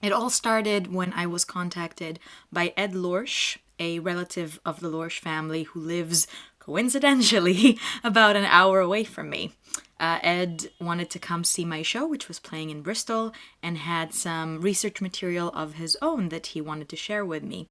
It all started when I was contacted by Ed Lorch, a relative of the Lorch family who lives, coincidentally, about an hour away from me. Ed wanted to come see my show, which was playing in Bristol, and had some research material of his own that he wanted to share with me.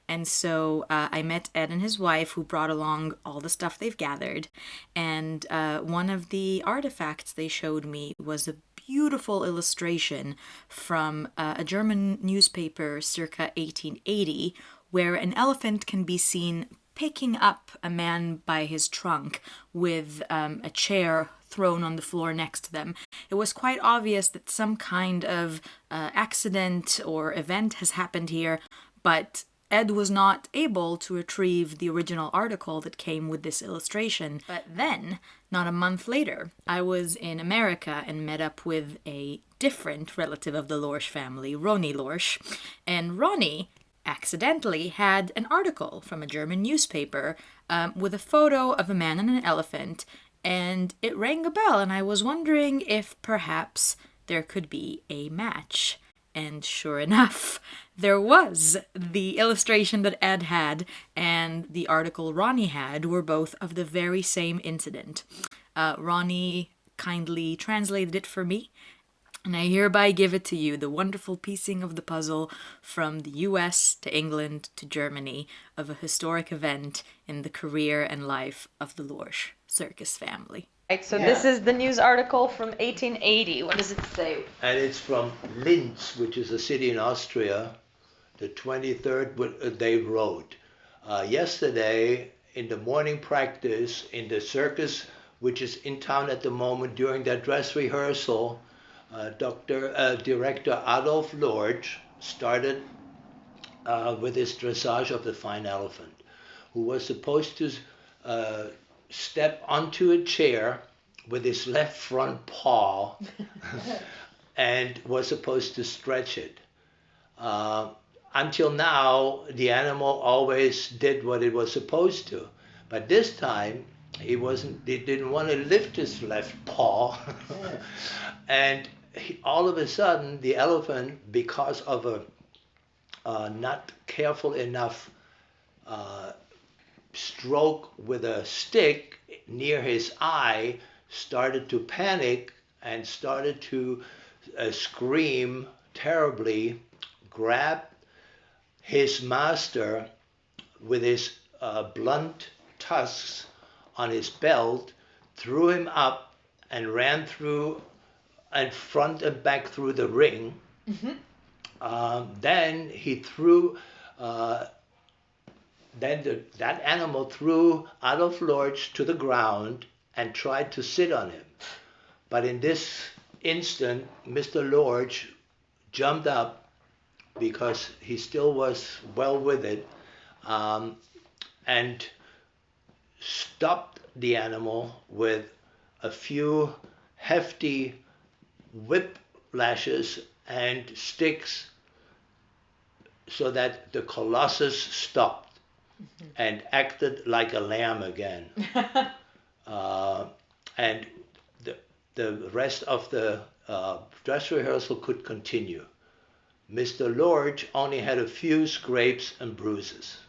And so I met Ed and his wife, who brought along all the stuff they've gathered. And one of the artifacts they showed me was a beautiful illustration from a German newspaper circa 1880, where an elephant can be seen picking up a man by his trunk with a chair thrown on the floor next to them. It was quite obvious that some kind of accident or event has happened here, but Ed was not able to retrieve the original article that came with this illustration. But then, not a month later, I was in America and met up with a different relative of the Lorch family, Ronnie Lorch. And Ronnie accidentally had an article from a German newspaper with a photo of a man and an elephant, and it rang a bell, and I was wondering if perhaps there could be a match. And sure enough, there was. The illustration that Ed had and the article Ronnie had were both of the very same incident. Ronnie kindly translated it for me, and I hereby give it to you, the wonderful piecing of the puzzle from the US to England to Germany of a historic event in the career and life of the Lorch Circus family. Right, so this is the news article from 1880. What does it say? And it's from Linz, which is a city in Austria. The 23rd they wrote. Yesterday, in the morning practice in the Circus, which is in town at the moment, during their dress rehearsal, Director Adolf Lorch started with his dressage of the fine elephant, who was supposed to step onto a chair with his left front paw and was supposed to stretch it. Until now, the animal always did what it was supposed to, but this time he didn't want to lift his left paw. And all of a sudden, the elephant, because of a not careful enough stroke with a stick near his eye, started to panic and started to scream terribly, grabbed his master with his blunt tusks on his belt, threw him up and ran through and front and back through the ring. Then he threw that animal threw Adolf Lorch to the ground and tried to sit on him. But in this instant, Mr. Lorch jumped up, because he still was well with it, and stopped the animal with a few hefty whip lashes and sticks, so that the colossus stopped and acted like a lamb again. And the rest of the dress rehearsal could continue. Mr. Lorch only had a few scrapes and bruises.